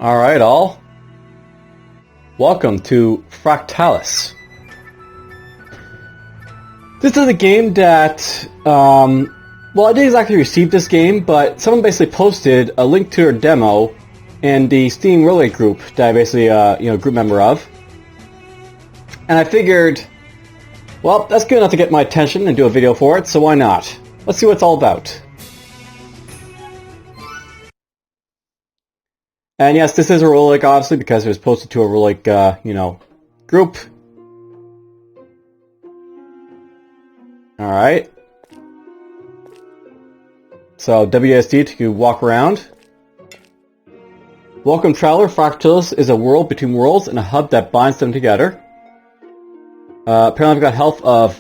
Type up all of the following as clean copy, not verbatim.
Alright, all. Welcome to Fractalis. This is a game that, well, I didn't exactly receive this game, but someone basically posted a link to their demo in the Steam Relay group that I basically, group member of. And I figured, well, that's good enough to get my attention and do a video for it, so why not? Let's see what it's all about. And yes, this is a roguelike, obviously, because it was posted to a roguelike, group. Alright. So, WSD to walk around. Welcome, traveler. Fractalis is a world between worlds and a hub that binds them together. Apparently I've got health of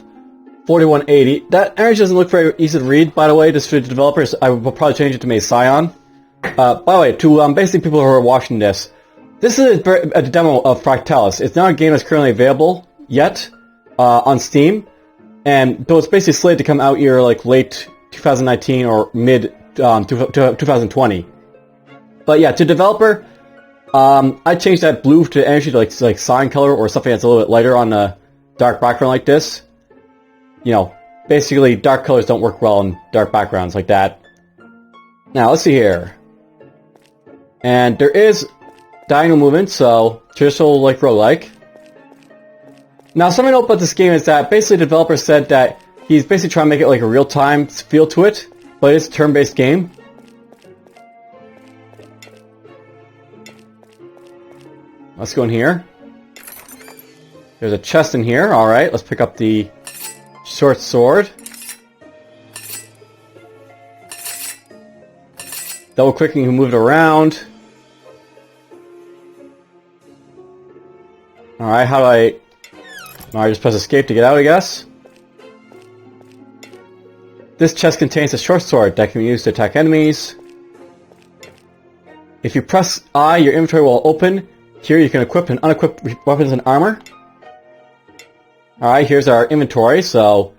4180. That energy doesn't look very easy to read, by the way, just for the developers. I will probably change it to May Scion. By the way, to basically people who are watching this is a demo of Fractalis. It's not a game that's currently available yet on Steam, and though it's basically slated to come out either like late 2019 or mid 2020. But yeah, to developer, I changed that blue to energy to like cyan color or something that's a little bit lighter on a dark background like this. You know, basically dark colors don't work well in dark backgrounds like that. Now let's see here. And there is diagonal movement, so traditional like roguelike. Now something to note about this game is that basically the developer said that he's basically trying to make it like a real-time feel to it, but it's a turn-based game. Let's go in here. There's a chest in here. Alright, let's pick up the short sword. Double clicking, you can move it around. Alright, how do I... Alright, just press escape to get out, I guess. This chest contains a short sword that can be used to attack enemies. If you press I, your inventory will open. Here you can equip and unequip weapons and armor. Alright, here's our inventory, so...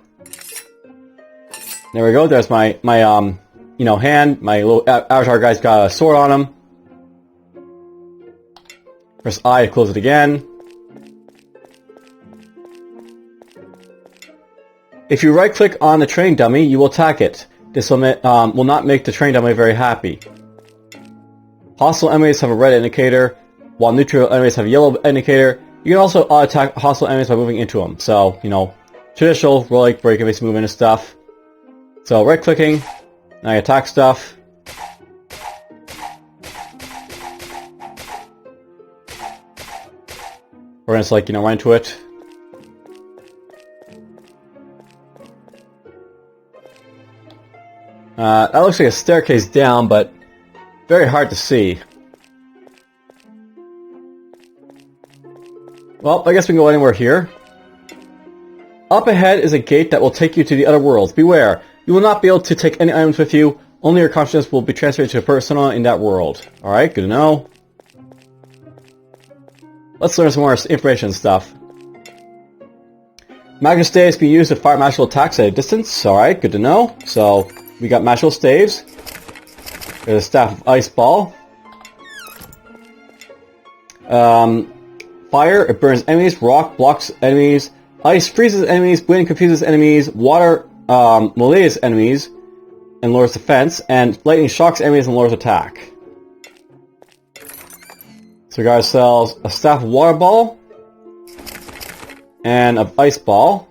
There we go, there's my hand. My little avatar guy's got a sword on him. Press I to close it again. If you right-click on the train dummy, you will attack it. This will not make the train dummy very happy. Hostile enemies have a red indicator, while neutral enemies have a yellow indicator. You can also attack hostile enemies by moving into them. So, traditional roguelike where you can basically move into stuff. So, right-clicking, now you attack stuff. Or it's like, run into it. That looks like a staircase down, but very hard to see. Well, I guess we can go anywhere here. Up ahead is a gate that will take you to the other worlds. Beware, you will not be able to take any items with you. Only your consciousness will be transferred to a persona in that world. Alright, good to know. Let's learn some more information and stuff. Magical staves can be used to fire magical attacks at a distance. Alright, good to know. So, we got magical staves. There's a staff of ice ball. Fire, it burns enemies. Rock blocks enemies. Ice freezes enemies. Wind confuses enemies. Water melees enemies and lowers defense. And lightning shocks enemies and lowers attack. So we got ourselves a staff of water ball. And an ice ball.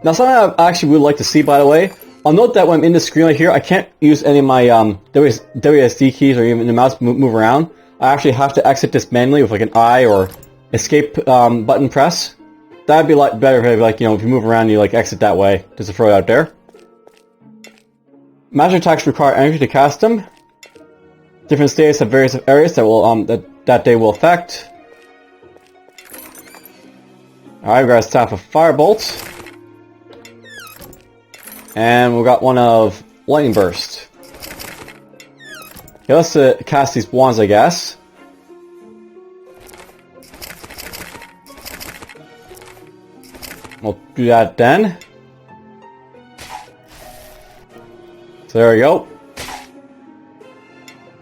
Now something I actually would like to see, by the way, I'll note that when I'm in the screen right here, I can't use any of my WSD keys or even the mouse move around. I actually have to exit this manually with like an I or escape button press. That'd be better if if you move around, you exit that way, just to throw it out there. Magic attacks require energy to cast them. Different states have various areas that will that they will affect. Alright, we got a staff of firebolts. And we got one of lightning burst. Okay, let's cast these wands, I guess. We'll do that then. So there we go.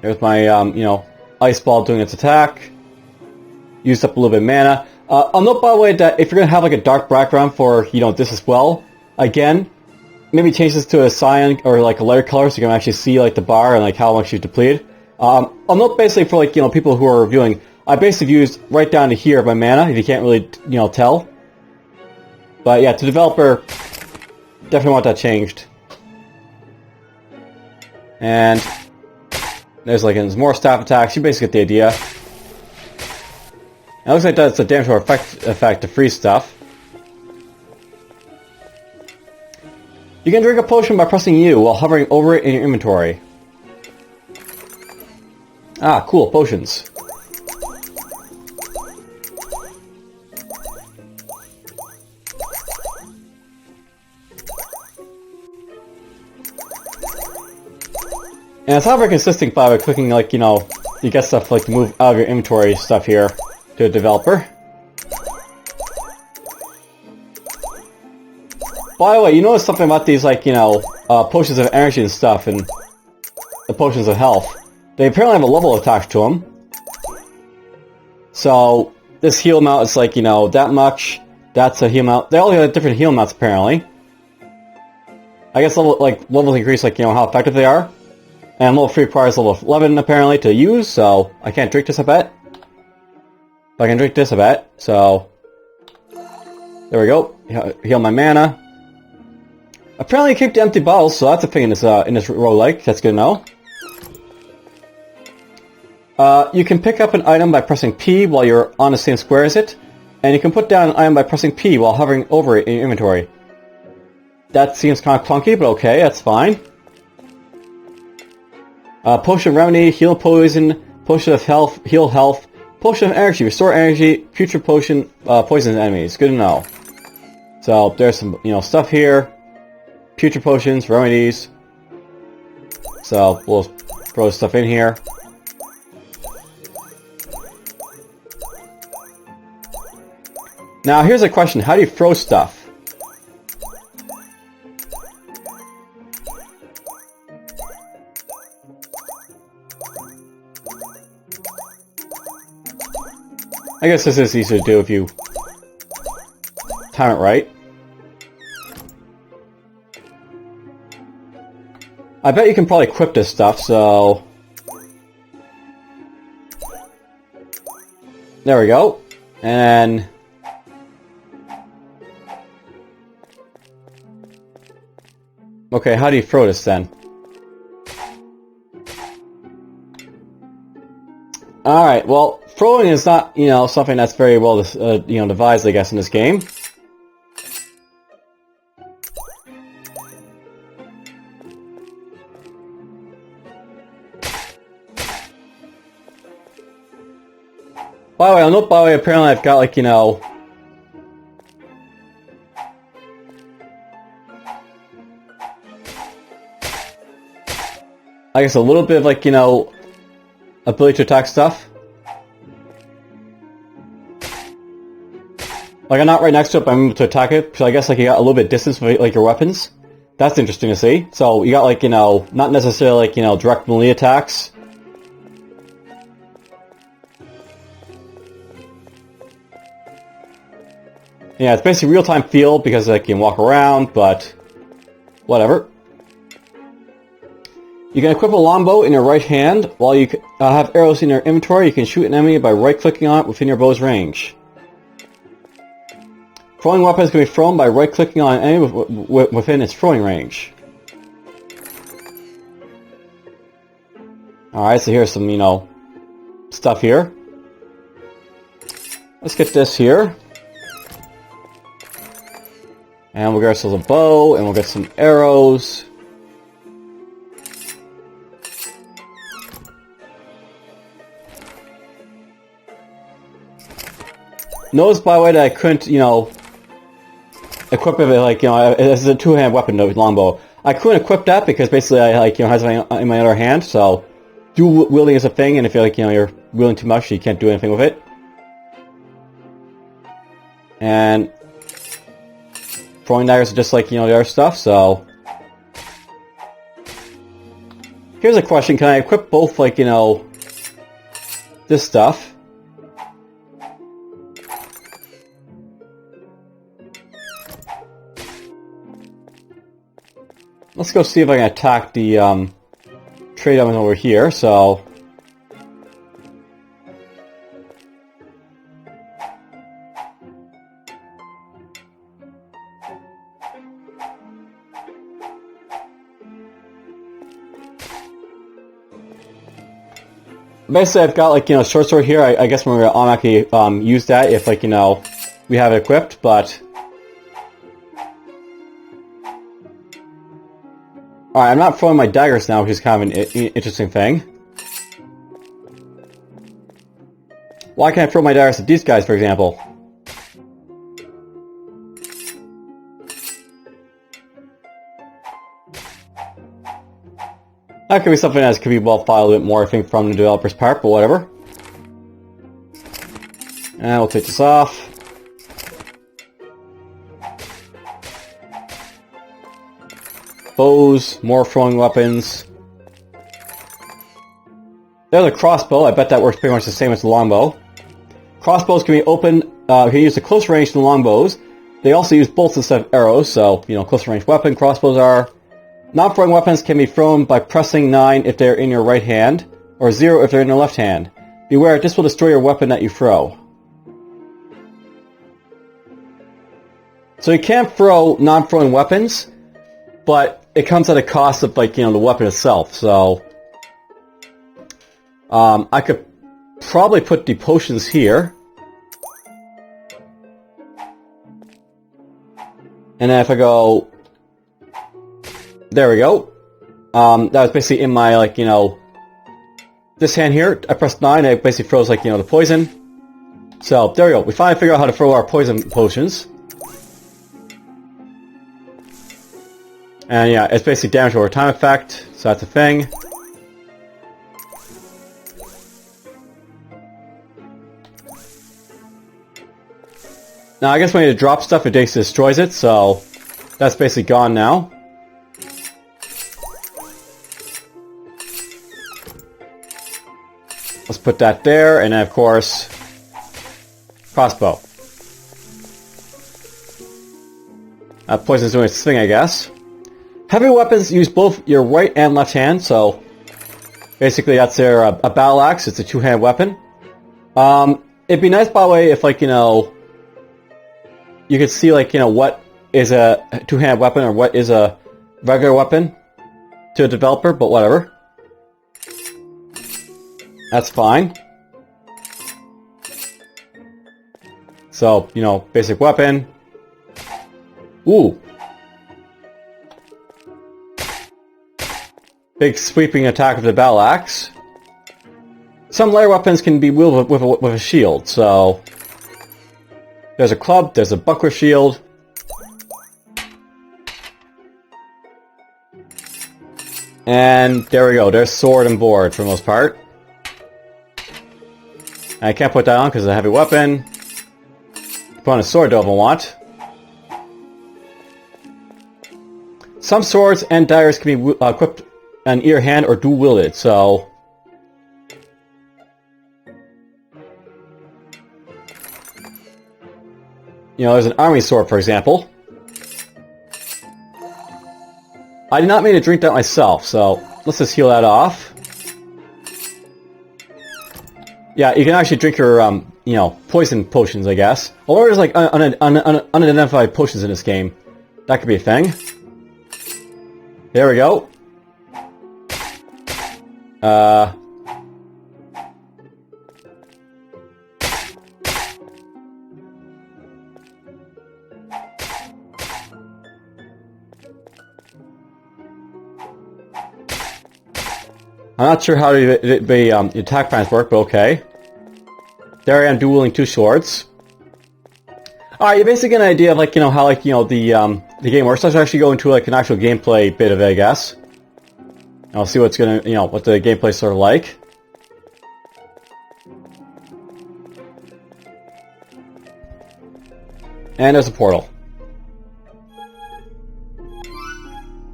There's my, you know, ice ball doing its attack. Used up a little bit of mana. I'll note, by the way, that if you're going to have like a dark background for, you know, this as well, again, maybe change this to a cyan or like a lighter color so you can actually see like the bar and like how much you've depleted. I'll note basically for like, you know, people who are reviewing, I basically used right down to here my mana, if you can't really, you know, tell. But yeah, to developer, definitely want that changed. And there's like there's more staff attacks, you basically get the idea. It looks like that's a damage or effect to freeze stuff. You can drink a potion by pressing U while hovering over it in your inventory. Ah, cool, potions. And it's not very consistent by clicking, like, you know, you get stuff like to move out of your inventory stuff here to a developer. By the way, you notice something about these, like, you know, potions of energy and stuff, and the potions of health. They apparently have a level attached to them. So, this heal amount is like, you know, that much. That's a heal amount. They all have different heal amounts, apparently. I guess levels increase, like, you know, how effective they are. And level 3 requires level 11, apparently, to use, so I can't drink this, I bet. But I can drink this, I bet. So, there we go. Heal my mana. Apparently, you keep the empty bottles, so that's a thing in this roguelike. That's good to know. You can pick up an item by pressing P while you're on the same square as it, and you can put down an item by pressing P while hovering over it in your inventory. That seems kind of clunky, but okay, that's fine. Potion of remedy, heal poison, potion of health, heal health, potion of energy, restore energy, future potion, poison enemies. Good to know. So there's some, you know, stuff here. Future potions, remedies. So we'll throw stuff in here. Now here's a question: how do you throw stuff? I guess this is easy to do if you time it right. I bet you can probably equip this stuff, so... There we go. And... Okay, how do you throw this then? Alright, well, throwing is not, you know, something that's very well, you know, devised, I guess, in this game. By the way, I'll note, by the way, apparently I've got, like, you know... I guess a little bit of, like, you know... ability to attack stuff. Like, I'm not right next to it, but I'm able to attack it, so I guess, like, you got a little bit of distance with, like, your weapons. That's interesting to see. So, you got, like, you know, not necessarily, like, you know, direct melee attacks. Yeah, it's basically real-time feel because, like, you can walk around, but... whatever. You can equip a longbow in your right hand. While you have arrows in your inventory, you can shoot an enemy by right-clicking on it within your bow's range. Throwing weapons can be thrown by right-clicking on an enemy within its throwing range. Alright, so here's some, you know, stuff here. Let's get this here. And we'll get ourselves a bow, and we'll get some arrows. Notice, by the way, that I couldn't, you know, equip it, like, you know, it's a two-hand weapon, the longbow. I couldn't equip that because basically I, like, you know, have something in my other hand, so dual wielding is a thing, and if you're, like, you know, you're wielding too much, you can't do anything with it. And throwing daggers are just like, you know, the other stuff, so... Here's a question, can I equip both, like, you know, this stuff? Let's go see if I can attack the trade element over here, so... Basically, I've got, like, you know, short sword here. I guess we're going to automatically use that if, like, you know, we have it equipped, but... Alright, I'm not throwing my daggers now, which is kind of an interesting thing. Why can't I throw my daggers at these guys, for example? That could be something that could be well thought a little bit more, I think, from the developer's part, but whatever. And we'll take this off. Bows, more throwing weapons. There's a crossbow. I bet that works pretty much the same as the longbow. Crossbows can be open. You can use the close range to the longbows. They also use bolts instead of arrows, so, you know, close range weapon, crossbows are. Non-throwing weapons can be thrown by pressing 9 if they're in your right hand, or 0 if they're in your left hand. Beware, this will destroy your weapon that you throw. So you can't throw non-throwing weapons, but it comes at a cost of, like, you know, the weapon itself, so... I could probably put the potions here. And then if I go... There we go. That was basically in my, like, you know... This hand here, I pressed 9, it basically throws, like, you know, the poison. So, there we go. We finally figured out how to throw our poison potions. And yeah, it's basically damage over time effect, so that's a thing. Now I guess when you drop stuff, it basically destroys it, so that's basically gone now. Let's put that there, and then of course, crossbow. Poison's doing its thing, I guess. Heavy weapons use both your right and left hand, so basically that's their a battle axe. It's a two-hand weapon. It'd be nice, by the way, if, like, you know, you could see, like, you know, what is a two-hand weapon or what is a regular weapon to a developer, but whatever. That's fine. So, you know, basic weapon. Ooh. Big sweeping attack with the battle axe. Some layer weapons can be wielded with a shield, so... There's a club, there's a buckler shield. And there we go, there's sword and board for the most part. And I can't put that on because it's a heavy weapon. Put on a sword though if I want. Some swords and daggers can be equipped on either hand or dual wielded, so... You know, there's an army sword, for example. I did not mean to drink that myself, so let's just heal that off. Yeah, you can actually drink your, you know, poison potions, I guess. Or there's, like, unidentified potions in this game. That could be a thing. There we go. I'm not sure how the attack patterns work, but okay. There I am dueling two swords. Alright, you basically get an idea of, like, you know, how, like, you know, the game works. Let's actually go into, like, an actual gameplay bit of it, I guess. And I'll see what's gonna, you know, what the gameplay's sort of like. And there's a portal.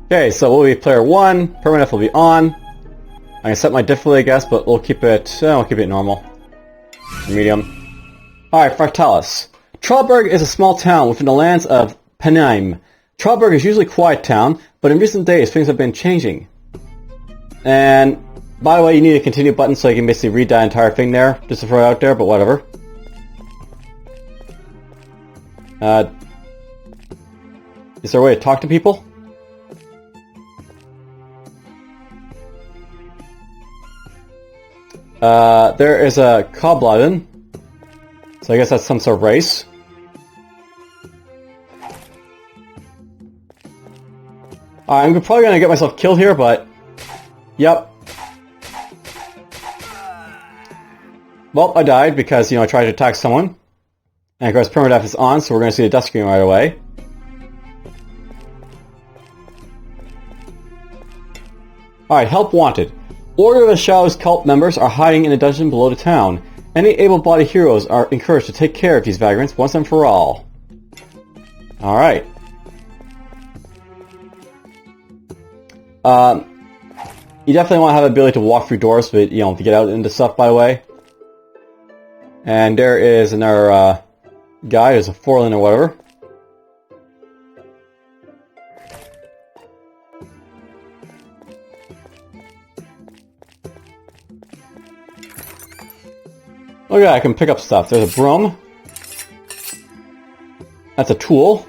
Okay, so we'll be player 1, permanent will be on. I can set my difficulty, I guess, but we'll keep it normal. Medium. Alright, Fractalis. Trollberg is a small town within the lands of Penheim. Trollberg is usually a quiet town, but in recent days things have been changing. And, by the way, you need a continue button so you can basically read that entire thing there, just to throw it out there, but whatever. Is there a way to talk to people? There is a Koblin, so I guess that's some sort of race. I'm probably gonna get myself killed here, but... Yep. Well, I died because, you know, I tried to attack someone. And of course, permadeath is on, so we're gonna see the death screen right away. Alright, help wanted. Order of the Shadows cult members are hiding in a dungeon below the town. Any able-bodied heroes are encouraged to take care of these vagrants once and for all. Alright. You definitely want to have the ability to walk through doors, but, you know, to get out into stuff, by the way. And there is another, guy, there's a Forlin or whatever. Okay, I can pick up stuff. There's a broom. That's a tool.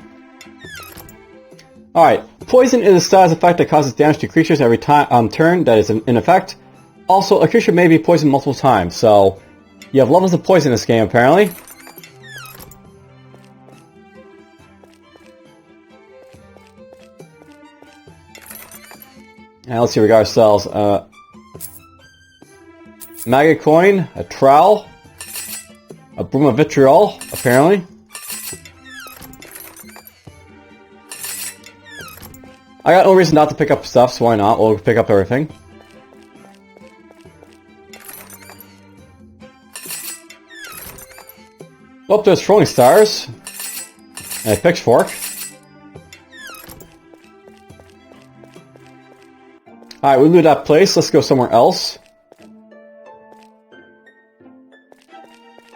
Alright, poison is a status effect that causes damage to creatures every time turn that is in effect. Also, a creature may be poisoned multiple times, so you have levels of poison in this game, apparently. And let's see, we got ourselves a maggot coin, a trowel, a broom of vitriol, apparently. I got no reason not to pick up stuff, so why not? We'll pick up everything. Oh, there's throwing stars. And a pitchfork. Alright, we leave that place. Let's go somewhere else.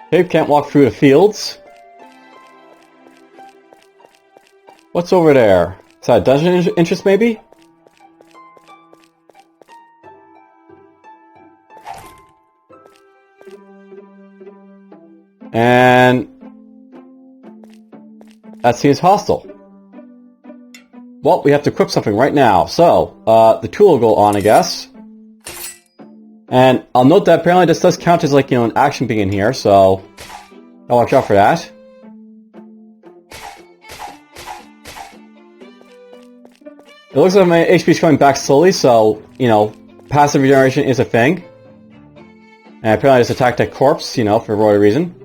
Okay, can't walk through the fields. What's over there? Is that a dungeon interest, maybe? And... that seems hostile. Well, we have to equip something right now. So, the tool will go on, I guess. And I'll note that apparently this does count as, like, you know, an action being in here, so... I'll watch out for that. It looks like my HP is coming back slowly, so, you know, passive regeneration is a thing. And apparently I just attacked that corpse, you know, for whatever reason.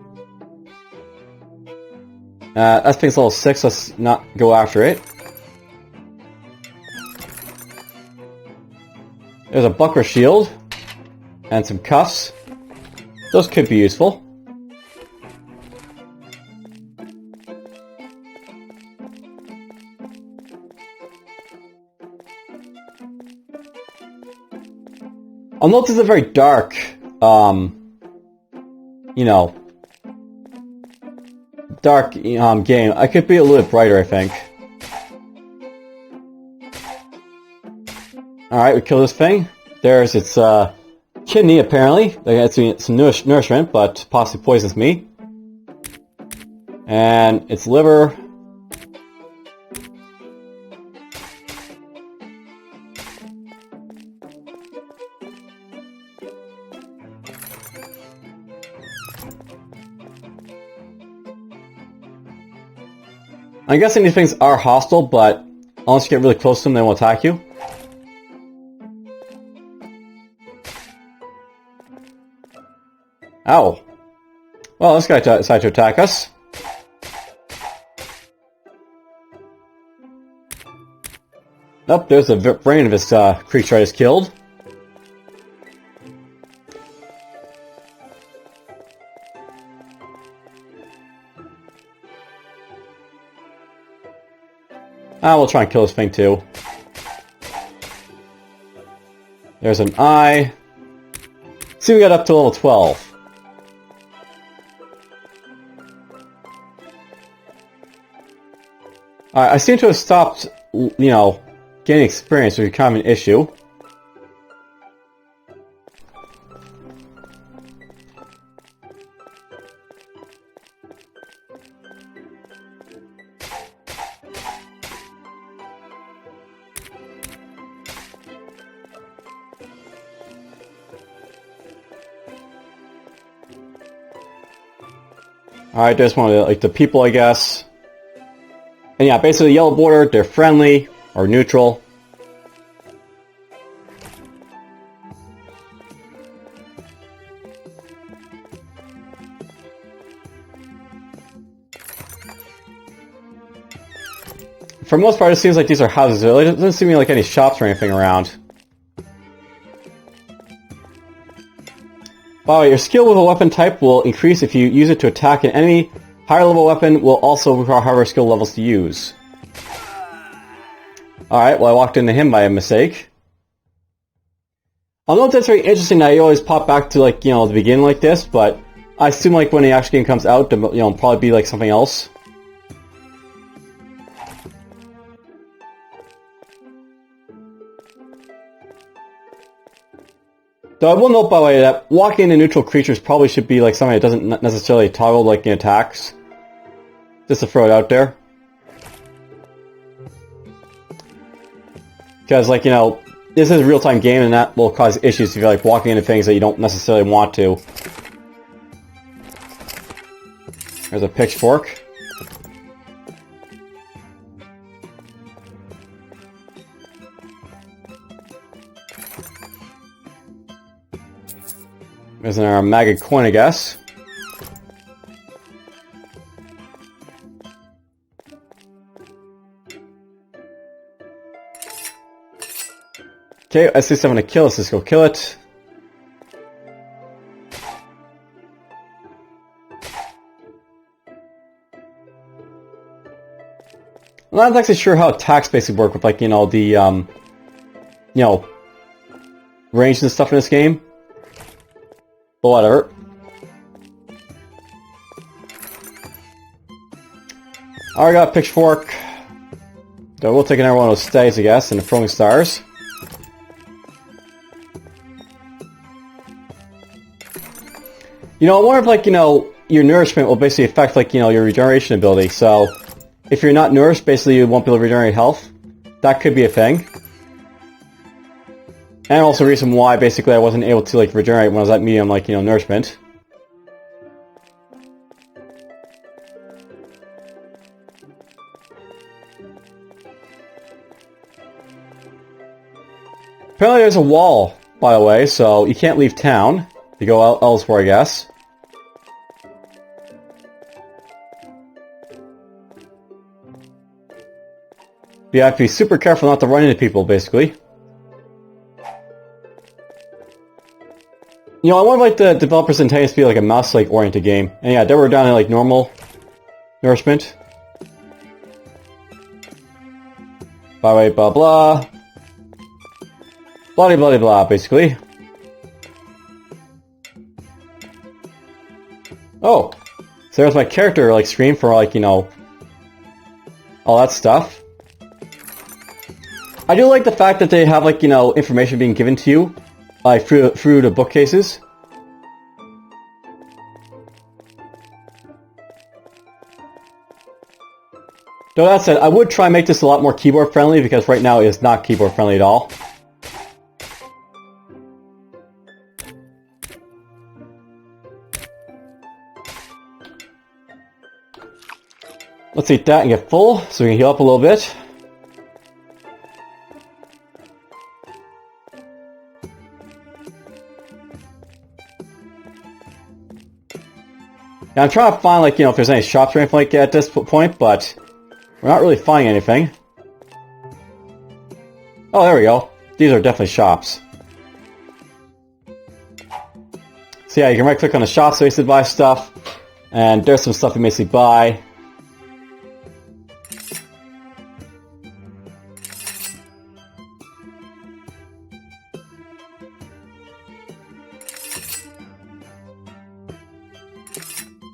That thing's level 6, let's not go after it. There's a buckler shield. And some cuffs. Those could be useful. I'll note this is a very dark, you know, dark game. I could be a little bit brighter, I think. Alright, we kill this thing. There's its kidney, apparently. It's some nourishment, but possibly poisons me. And its liver. I'm guessing these things are hostile, but unless you get really close to them, they will attack you. Ow. Well, this guy decided to attack us. Nope, there's the brain of this creature I just killed. We'll try and kill this thing too. There's an eye. See, we got up to level 12. Alright, I seem to have stopped, you know, getting experience, which is kind of an issue. Alright, there's one of the, like, the people, I guess. And yeah, basically the yellow border, they're friendly, or neutral. For the most part, it seems like these are houses. There doesn't seem like any shops or anything around. By the way, your skill with a weapon type will increase if you use it to attack an enemy. Higher level weapon will also require higher skill levels to use. Alright, well I walked into him by a mistake. I don't know if that's very interesting that you always pop back to, like, you know, the beginning like this, but I assume, like, when the actual game comes out, you know, it'll probably be like something else. Though I will note, by the way, that walking into neutral creatures probably should be like something that doesn't necessarily toggle like in attacks. Just to throw it out there. Because, like, you know, this is a real-time game and that will cause issues if you're like walking into things that you don't necessarily want to. There's a pitchfork. There's our maggot coin, I guess. Okay, I see someone to kill. Let's just go kill it. I'm not actually sure how attacks basically work with, like, you know, the, you know, range and stuff in this game. But whatever. Alright, got a pitchfork. So we'll take another one of those stays, I guess, and the throwing stars. You know, I wonder if, like, you know, your nourishment will basically affect, like, you know, your regeneration ability. So, if you're not nourished, basically you won't be able to regenerate health. That could be a thing. And also a reason why, basically, I wasn't able to, like, regenerate when I was at medium, like, you know, nourishment. Apparently there's a wall, by the way, so you can't leave town. You go elsewhere, I guess. You have to be super careful not to run into people, basically. You know, I wonder if, like, the developers intended to be like a mouse-like oriented game. And yeah, they were down to, like, normal nourishment. By the way, blah blah. Blah blah blah, basically. Oh! So there's my character, like, screen for, like, you know, all that stuff. I do like the fact that they have, like, you know, information being given to you, like, through the bookcases. Though that said, I would try and make this a lot more keyboard friendly, because right now it is not keyboard friendly at all. Let's eat that and get full, so we can heal up a little bit. Now I'm trying to find, like, you know, if there's any shops or anything like that at this point, but we're not really finding anything. Oh, there we go. These are definitely shops. So yeah, you can right click on the shop so you can buy stuff, and there's some stuff you basically buy.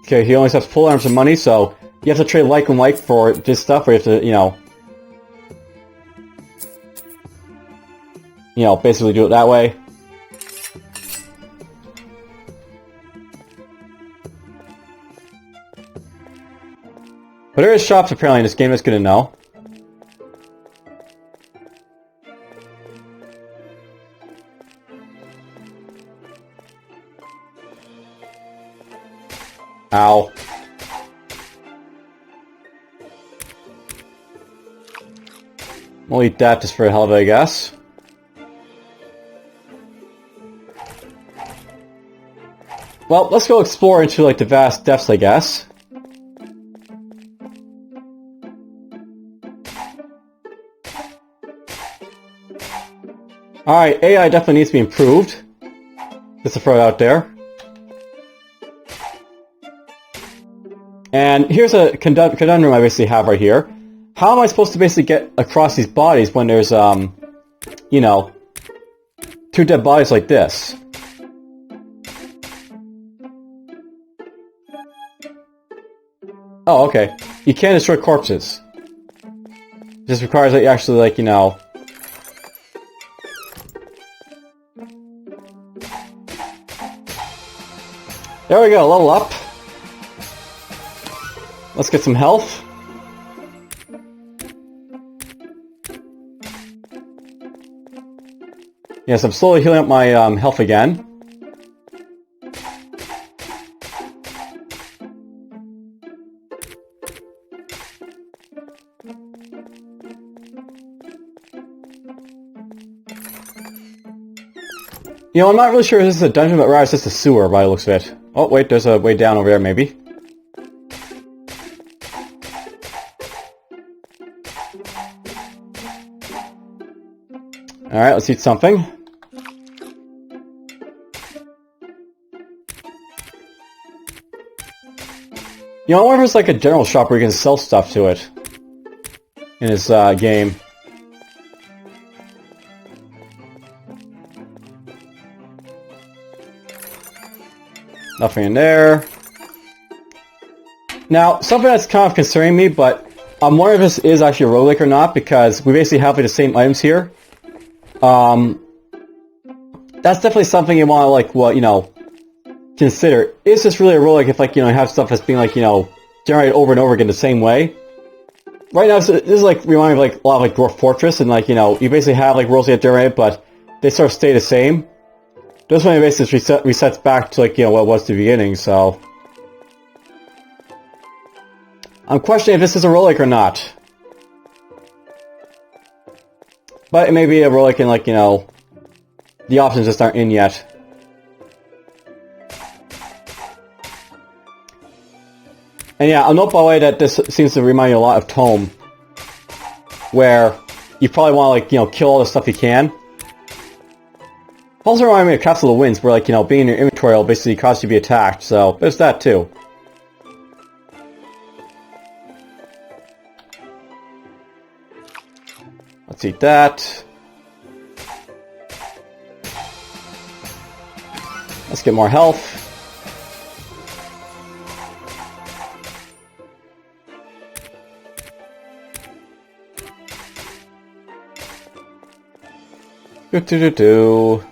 Okay, he only accepts full arms and money, so you have to trade like and like for this stuff, or you have to, basically do it that way. But there is shops apparently in this game that's good to know. Ow. We'll eat that just for the hell of it, I guess. Well, let's go explore into, like, the vast depths, I guess. Alright, AI definitely needs to be improved. Just to throw it out there. And here's a conundrum I basically have right here. How am I supposed to basically get across these bodies when there's, two dead bodies like this? Oh, okay. You can't destroy corpses. It just requires that you actually, like, There we go, level up. Let's get some health. Yes, I'm slowly healing up my health again. I'm not really sure if this is a dungeon, but rather it's just a sewer by the looks of it. Oh, wait, there's a way down over there, maybe. Alright, let's eat something. I wonder if it's like a general shop where you can sell stuff to it in this game. Nothing in there. Now, something that's kind of concerning me, but I'm wondering if this is actually a roguelike or not, because we basically have like, the same items here. That's definitely something you want to, like, well, consider. Is this really a roguelike if, like, you have stuff that's being, like, generated over and over again the same way? Right now, this is, like, reminding me of, like, a lot of, like, Dwarf Fortress, and, like, you basically have, like, worlds that get generated, but they sort of stay the same. This one basically resets back to, like, what it was at the beginning, so... I'm questioning if this is a roguelike or not. But it may be a roguelike and, like, the options just aren't in yet. And yeah, I'll note by the way that this seems to remind you a lot of Tome. Where you probably want to, like, kill all the stuff you can. Also reminds me of Castle of the Winds, where, like, being in your inventory will basically cause you to be attacked, so there's that too. Let's eat that. Let's get more health. Do-do-do-do.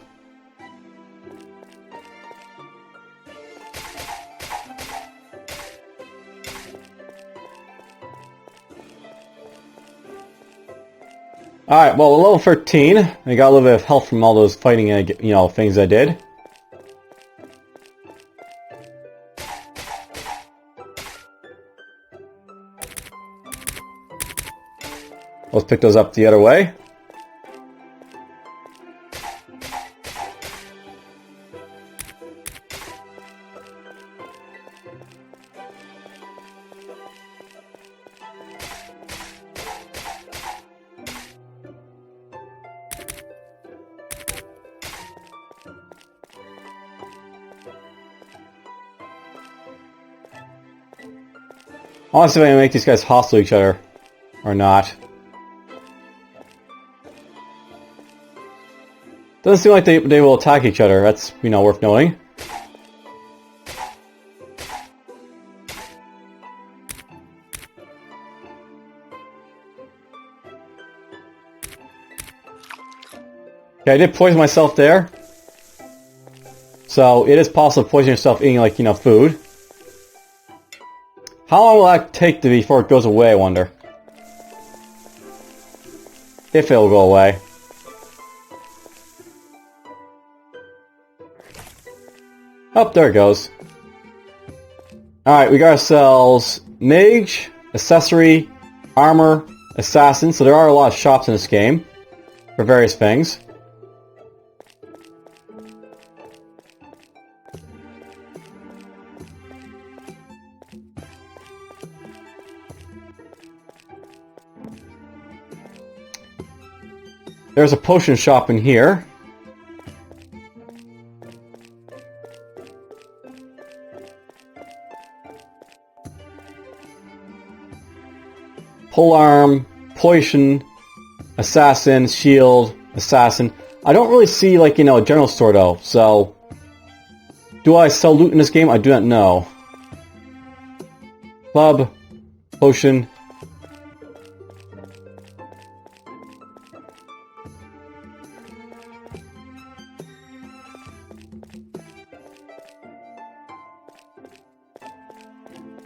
Alright, well, we're level 13. I got a little bit of health from all those fighting, things I did. Let's pick those up the other way. I want to see if I can make these guys hostile to each other, or not. Doesn't seem like they will attack each other, that's, worth noting. Okay, I did poison myself there. So it is possible to poison yourself eating, like, you know, food. How long will that take before it goes away, I wonder? If it'll go away. Oh, there it goes. Alright, we got ourselves mage, accessory, armor, assassin. So there are a lot of shops in this game for various things. There's a potion shop in here. Polearm, potion, assassin, shield, assassin. I don't really see, like, you know, a general store though, so... Do I sell loot in this game? I do not know. Club, potion...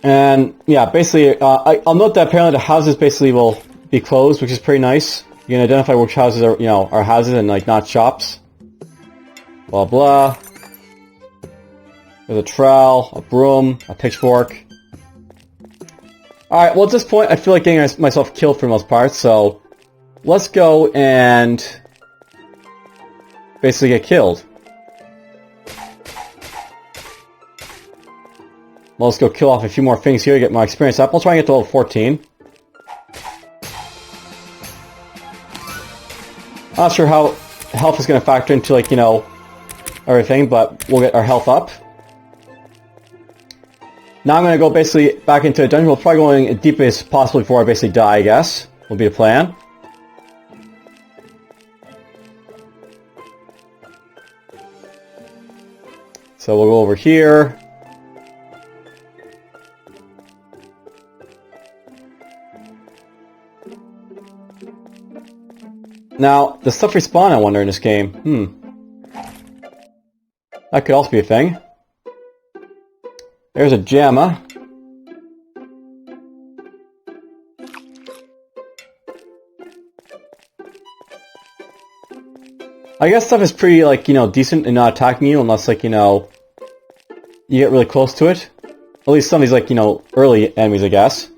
And yeah, basically, I'll note that apparently the houses basically will be closed, which is pretty nice. You can identify which houses are, you know, are houses and like not shops. Blah blah. There's a trowel, a broom, a pitchfork. All right. Well, at this point, I feel like getting myself killed for the most part. So let's go and basically get killed. Well, let's go kill off a few more things here to get my experience up. I'll try and get to level 14. Not sure how health is going to factor into, like, you know, everything, but we'll get our health up. Now I'm going to go basically back into a dungeon. We'll probably go as deep as possible before I basically die, I guess. Will be the plan. So we'll go over here. Now, does stuff respawn, I wonder, in this game? That could also be a thing. There's a Jamma. I guess stuff is pretty, like, you know, decent in not attacking you unless, like, you know, you get really close to it. At least some of these, like, you know, early enemies, I guess.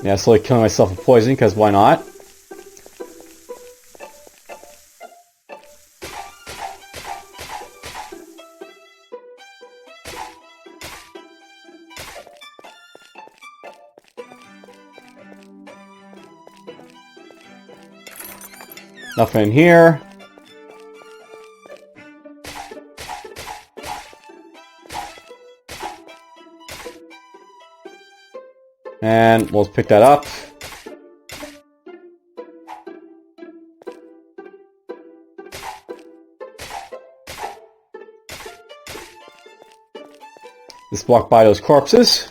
Yeah, slowly killing myself with poison, because why not? Nothing in here. And we'll pick that up. Let's walk by those corpses.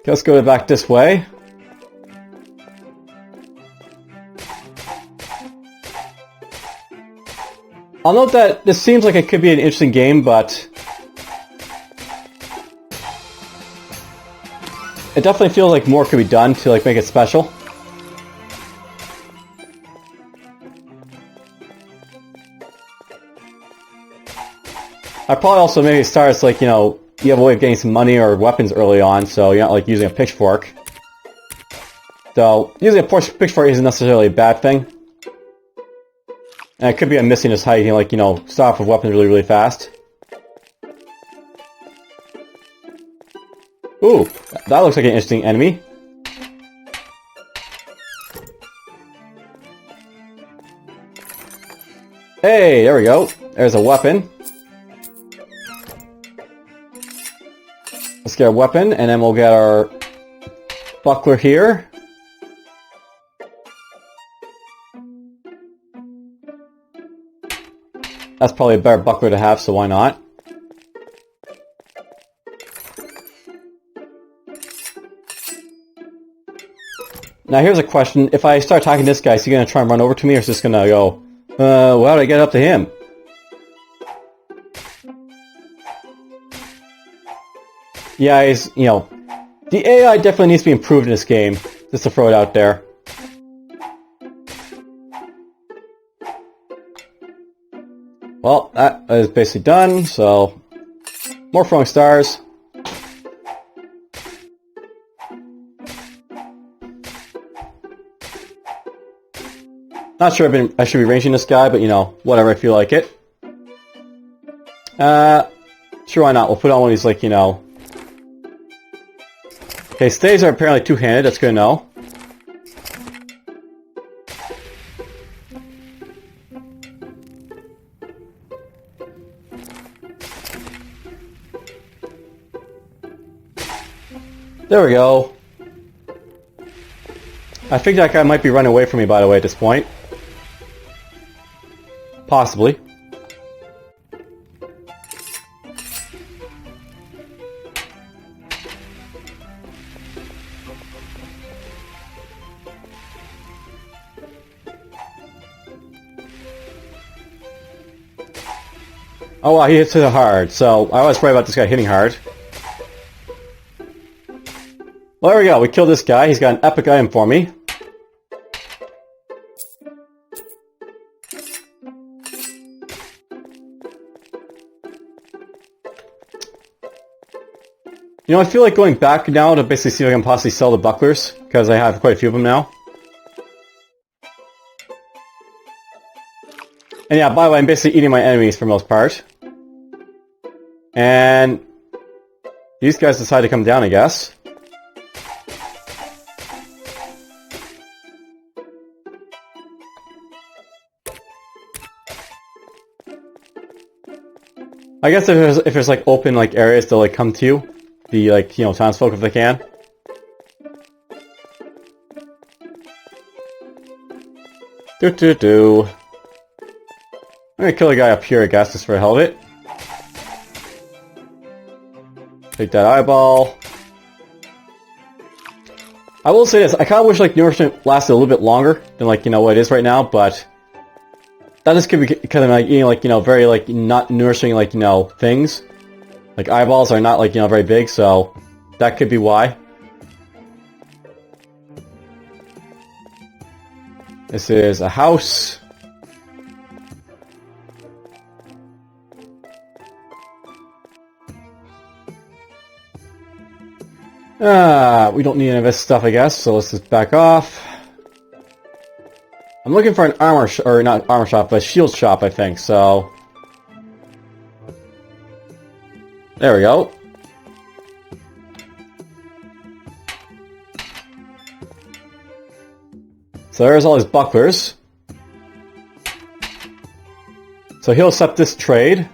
Okay, let's go back this way. I'll note that this seems like it could be an interesting game, but it definitely feels like more could be done to, like, make it special. I probably also maybe starts, like, you know, you have a way of getting some money or weapons early on, so you're not, like, using a pitchfork. So, using a pitchfork isn't necessarily a bad thing. And it could be a missing just how you can, like, you know, start off with weapons really, really fast. Ooh, that looks like an interesting enemy. Hey, there we go. There's a weapon. Let's get a weapon, and then we'll get our buckler here. That's probably a better buckler to have, so why not? Now here's a question. If I start attacking this guy, is he going to try and run over to me, or is he just going to go, well, how do I get up to him? Yeah, he's, you know, the AI definitely needs to be improved in this game, just to throw it out there. Well, that is basically done, so more throwing stars. Not sure I should be ranging this guy, but you know, whatever, I feel like it. Sure, why not? We'll put on one of these, like, you know... Okay, stays are apparently two-handed, that's good to know. There we go. I think that guy might be running away from me, by the way, at this point. Possibly. Oh wow, he hits it hard, so I was worried about this guy hitting hard. Well, there we go, we killed this guy, he's got an epic item for me. You know, I feel like going back now to basically see if I can possibly sell the bucklers, because I have quite a few of them now. And yeah, by the way, I'm basically eating my enemies for the most part. And these guys decide to come down, I guess. I guess if there's like open like areas to like come to you, the like, you know, townsfolk if they can. I'm gonna kill a guy up here, I guess, just for the hell of it. Take that eyeball. I will say this, I kinda wish like nourishment lasted a little bit longer than like, you know, what it is right now, but that just could be because I'm like eating like, you know, very like not nourishing like, you know, things. Like eyeballs are not like, you know, very big, so that could be why. This is a house. We don't need any of this stuff, I guess, so let's just back off. I'm looking for an armor or not armor shop, but shield shop, I think, so... There we go. So there's all his bucklers. So he'll accept this trade.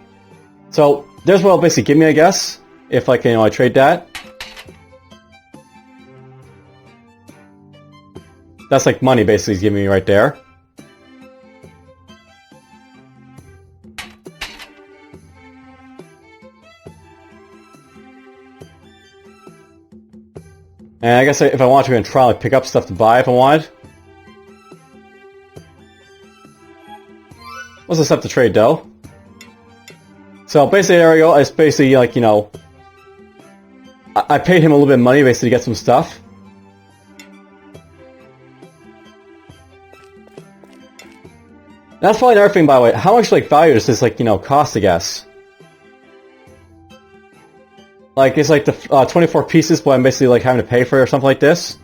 So there's what he'll basically give me, I guess, if like, you know, I trade that. That's like money basically he's giving me right there. And I guess if I want to, I can try like pick up stuff to buy if I wanted. Let's accept the trade though. So basically there we go, it's basically like, you know, I paid him a little bit of money basically to get some stuff. That's probably another thing, by the way. How much, like, value does this, like, you know, cost, I guess? Like, it's like the 24 pieces, but I'm basically, like, having to pay for it or something like this.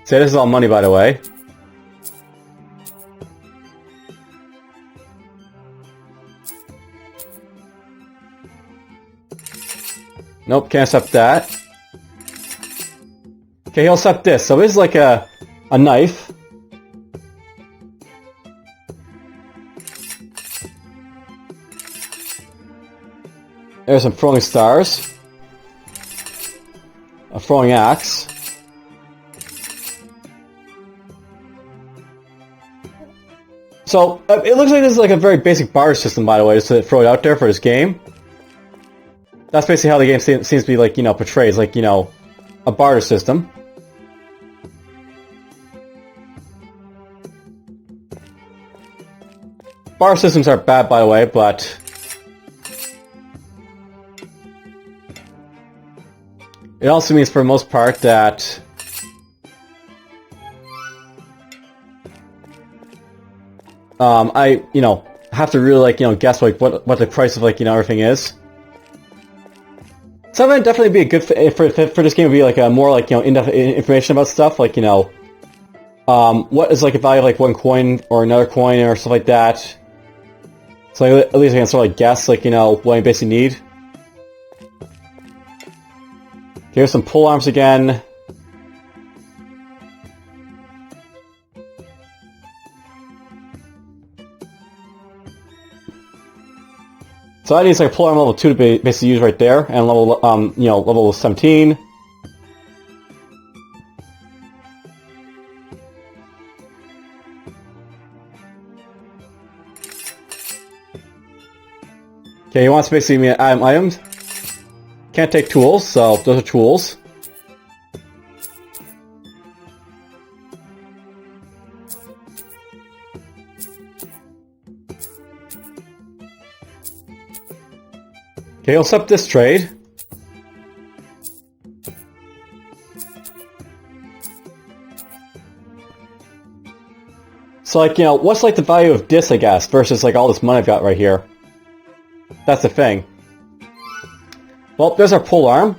So this is all money, by the way. Nope, can't accept that. Okay, he'll accept this. So this is like a knife. There's some throwing stars. A throwing axe. So, it looks like this is like a very basic barter system, by the way, just to throw it out there for this game. That's basically how the game seems to be, like, you know, portrayed, like, you know, a barter system. Barter systems are bad, by the way, but it also means, for the most part, that I, you know, have to really, like, you know, guess, like, what the price of, like, you know, everything is. So that would definitely be a good for this game. Would be like a more, like, you know, in-depth information about stuff, like, you know, what is, like, a value of, like, one coin or another coin or stuff like that. So at least I can sort of, like, guess, like, you know, what I basically need. Here's some pole arms again. So that needs like pole arm level 2 to be basically use right there, and level you know, level 17. Okay, he wants to basically give me items. Can't take tools, so those are tools. Okay, let's up this trade. So, like, you know, what's like the value of this, I guess, versus like all this money I've got right here? That's the thing. Well, there's our pole arm.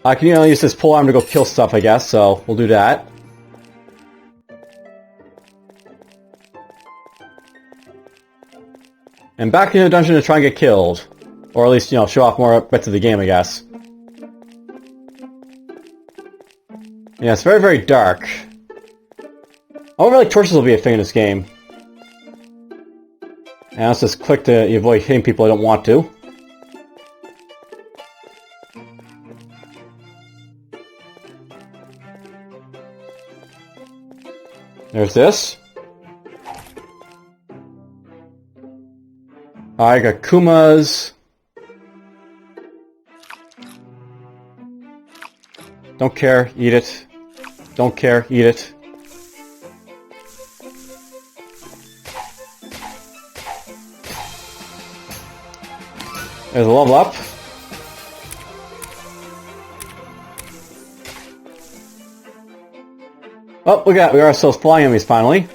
I can, you know, use this pole arm to go kill stuff, I guess, so we'll do that. And back in the dungeon to try and get killed. Or at least, you know, show off more bits of the game, I guess. Yeah, it's very, very dark. I wonder if, like, torches will be a thing in this game. And let's just click to avoid hitting people I don't want to. There's this. I got Kumas. Don't care, eat it. Don't care, eat it. There's a level up. Oh, we got ourselves flying enemies finally.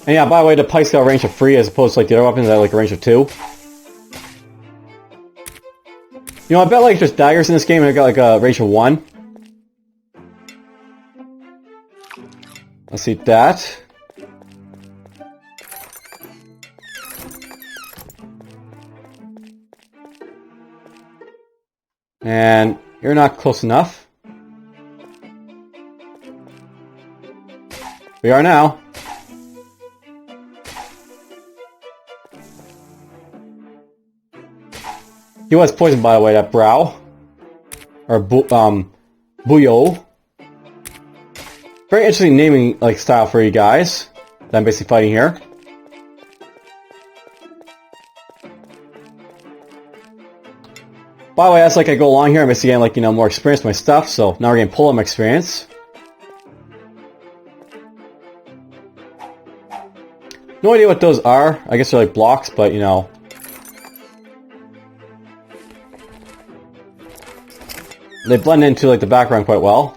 And yeah, by the way, the pike's got a range of 3 as opposed to like the other weapons that have like a range of 2. You know, I bet like there's daggers in this game and I got like a range of 1. Let's see that. And you're not close enough. We are now. He was poisoned, by the way, that brow. Or, Buyo. Very interesting naming, like, style for you guys. That I'm basically fighting here. By the way, as like I go along here, I'm basically getting, like, you know, more experience with my stuff, so now we're getting pull-up experience. No idea what those are. I guess they're like blocks, but, you know. They blend into like the background quite well.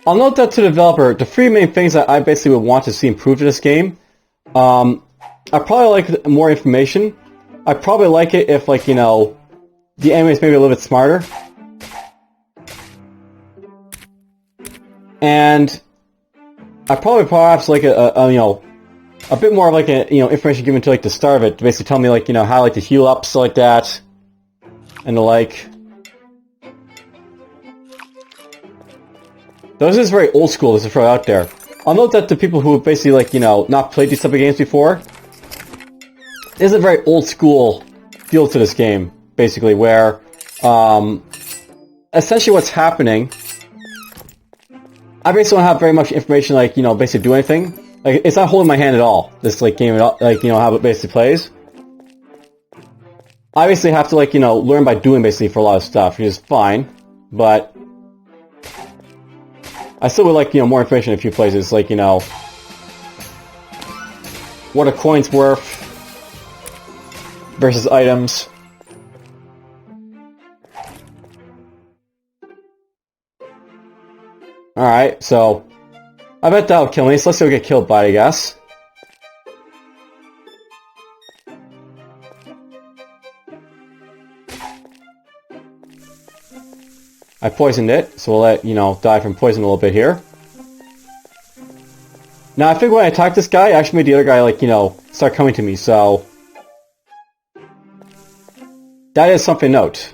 I'll note that to the developer, the 3 main things that I basically would want to see improved in this game. I probably like more information. I probably like it if, like, you know, the enemies maybe a little bit smarter. And I probably perhaps like a a bit more of like a, information given to like the start of it to basically tell me like, how like to heal up, stuff like that, and the like. Those is very old school, just to throw out there. I'll note that the people who have basically like, not played these type of games before, there's a very old school feel to this game, basically, where, essentially what's happening, I basically don't have very much information, like, basically do anything. Like, it's not holding my hand at all, this, like, game, like, how it basically plays. I basically have to, like, learn by doing, basically, for a lot of stuff, which is fine, but I still would like, more information in a few places, like, what a coin's worth versus items. Alright, so I bet that'll kill me, so let's go get killed by it, I guess. I poisoned it, so we'll let, die from poison a little bit here. Now, I think when I attacked this guy, I actually made the other guy, like, start coming to me, so that is something to note.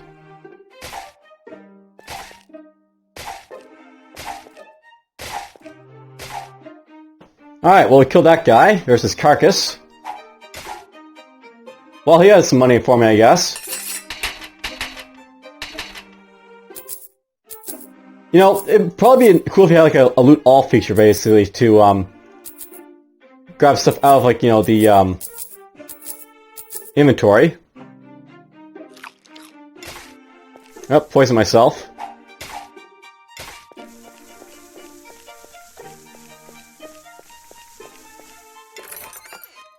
Alright, well, we killed that guy. There's his carcass. Well, he has some money for me, I guess. It'd probably be cool if you had, like, a loot all feature, basically, to, grab stuff out of, like, the, inventory. Oh, poison myself.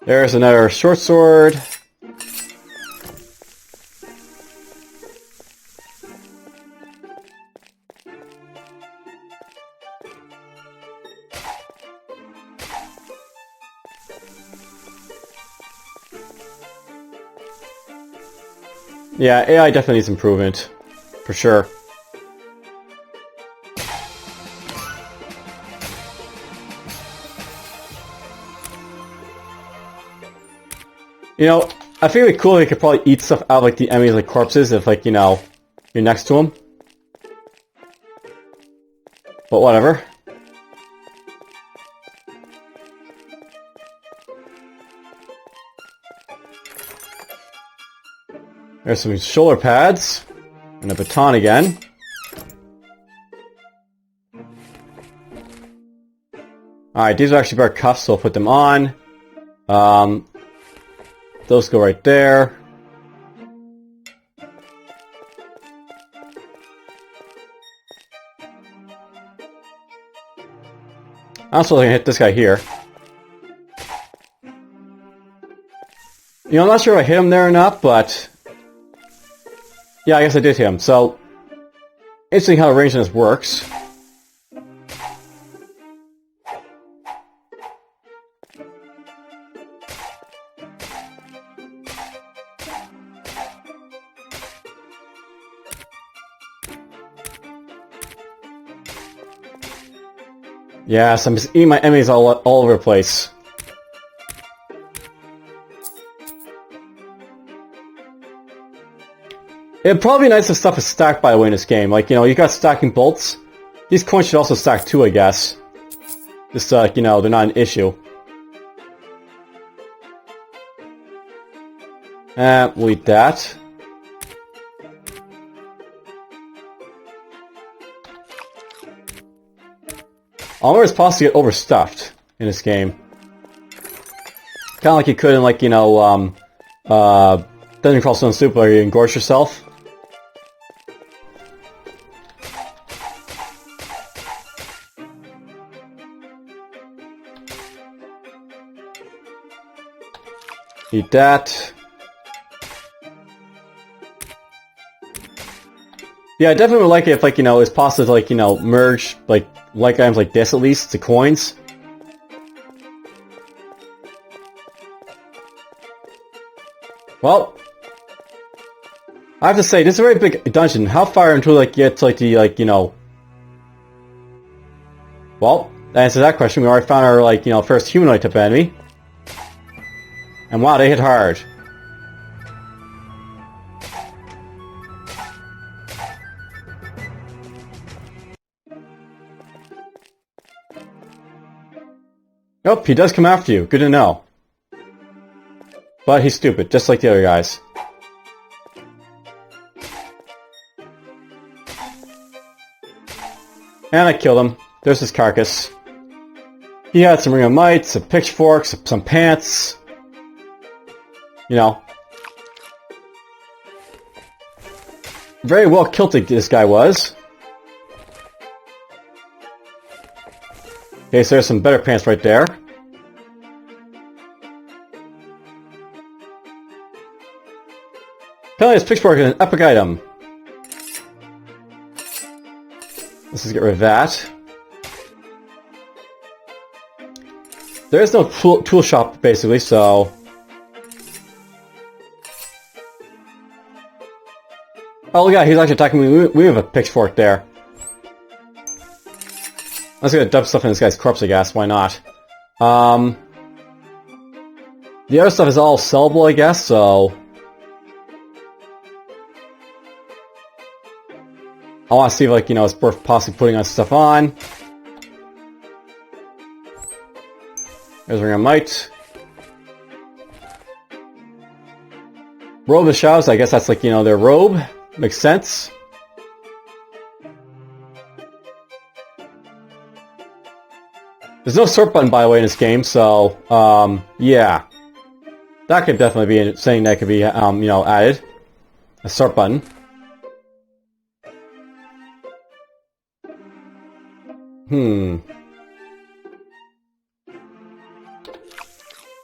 There's another short sword. Yeah, AI definitely needs improvement. For sure. I think it'd be cool if you could probably eat stuff out of, like, the enemies, like, corpses if, like, you're next to them. But whatever. There's some shoulder pads. And a baton again. Alright, these are actually better cuffs, so I'll put them on. Those go right there. I'm also going to hit this guy here. I'm not sure if I hit him there or not, but yeah, I guess I did hit him. So, interesting how the range of this works. Yes, I'm just eating my enemies all over the place. It'd probably be nice if stuff is stacked, by the way, in this game. Like, you got stacking bolts. These coins should also stack too, I guess. Just, they're not an issue. We'll eat that. I wonder if it's possible to get overstuffed in this game. Kinda like you could in, like, Dungeon Crawl Stone Soup, where you engorge yourself. Eat that. Yeah, I definitely would like it if, like, it's possible to, like, merge, like items like this, at least, to coins. Well, I have to say, this is a very big dungeon. How far until, like, you get to, like, the, like, Well, that answers that question. We already found our, like, first humanoid type enemy. And wow, they hit hard. Nope, he does come after you. Good to know. But he's stupid, just like the other guys. And I killed him. There's his carcass. He had some ring of might, some pitchforks, some pants. You know. Very well kilted this guy was. Okay, so there's some better pants right there. Apparently this pitchfork is an epic item. Let's just get rid of that. There is no tool shop, basically, so... Oh, yeah, he's actually attacking me. We have a pitchfork there. I'm just gonna dump stuff in this guy's corpse, I guess. Why not? The other stuff is all sellable, I guess, so... I want to see if, like, you know, it's worth possibly putting on stuff on. There's a ring of might. Robe of Shadows, I guess that's, like, you know, their robe. Makes sense. There's no sort button, by the way, in this game, so, yeah. That could definitely be something that could be, you know, added. A sort button.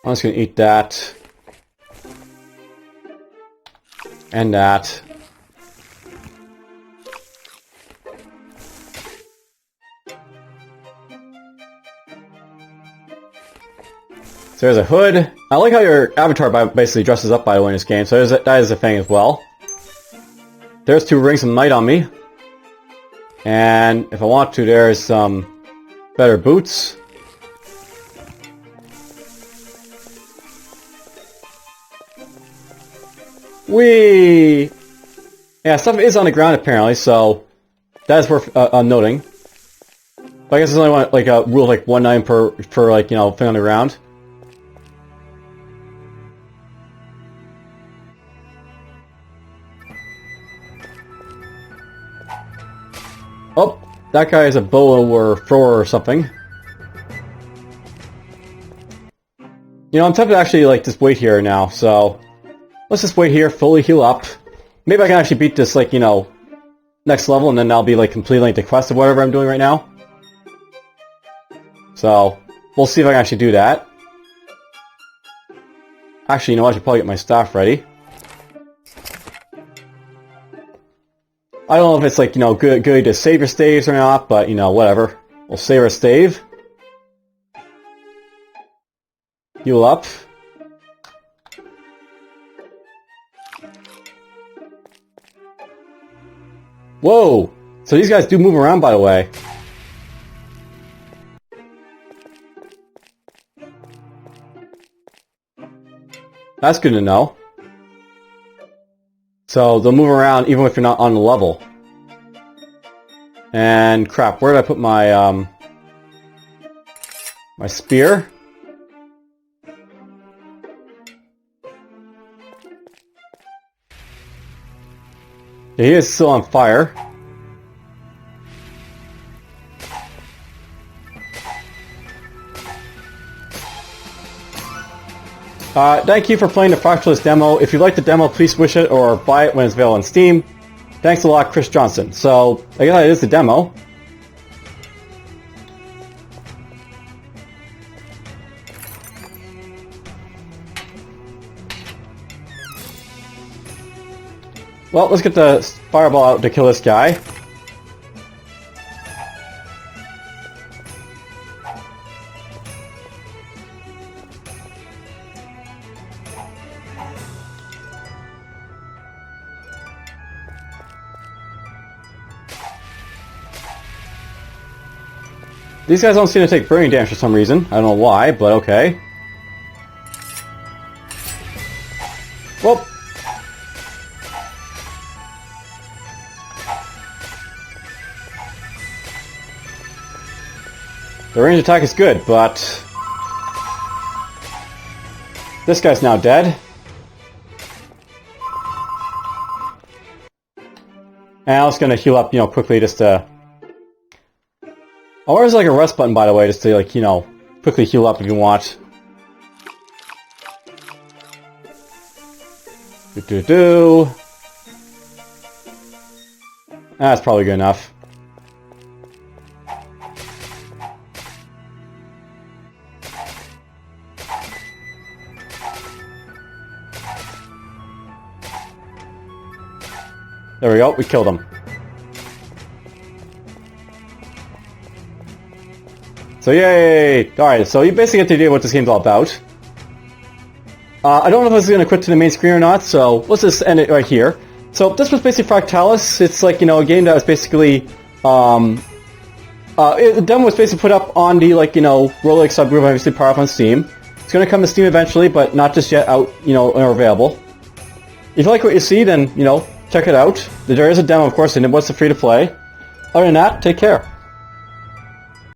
I'm just gonna eat that. And that. So there's a hood. I like how your avatar basically dresses up, by the way, in this game, so that is a thing as well. There's 2 rings of might on me. And if I want to, there's some better boots. Whee! Yeah, stuff is on the ground apparently, so that is worth noting. But I guess there's only one, like a rule, like 1 item per like, you know, thing on the ground. Oh, that guy is a bow or thrower or something. You know, I'm tempted to actually, like, just wait here now, so... Let's just wait here, fully heal up. Maybe I can actually beat this, like, you know, next level, and then I'll be, like, completing like, the quest of whatever I'm doing right now. So, we'll see if I can actually do that. Actually, you know what, I should probably get my staff ready. I don't know if it's, like, you know, good to save your staves or not, but, you know, whatever. We'll save our stave. Heal up. Whoa! So these guys do move around, by the way. That's good to know. So they'll move around even if you're not on the level. And crap, where did I put my my spear? Yeah, he is still on fire. Thank you for playing the Fractalis demo. If you like the demo, please wish it or buy it when it's available on Steam. Thanks a lot, Chris Johnson. So, I guess it is the demo. Well, let's get the fireball out to kill this guy. These guys don't seem to take burning damage for some reason. I don't know why, but okay. Whoop! The range attack is good, but this guy's now dead. And I was gonna heal up, quickly just to... Oh, there's like a rest button, by the way, just to, like, quickly heal up if you want. Do-do-do. That's probably good enough. There we go, we killed him. So yay! Alright, so you basically get the idea what this game's all about. I don't know if this is going to quit to the main screen or not, so let's just end it right here. So this was basically Fractalis. It's like, a game that was basically... the demo was basically put up on the, Rolex subgroup, obviously power up on Steam. It's going to come to Steam eventually, but not just yet out, or available. If you like what you see, then, check it out. There is a demo, of course, and it was free to play. Other than that, take care.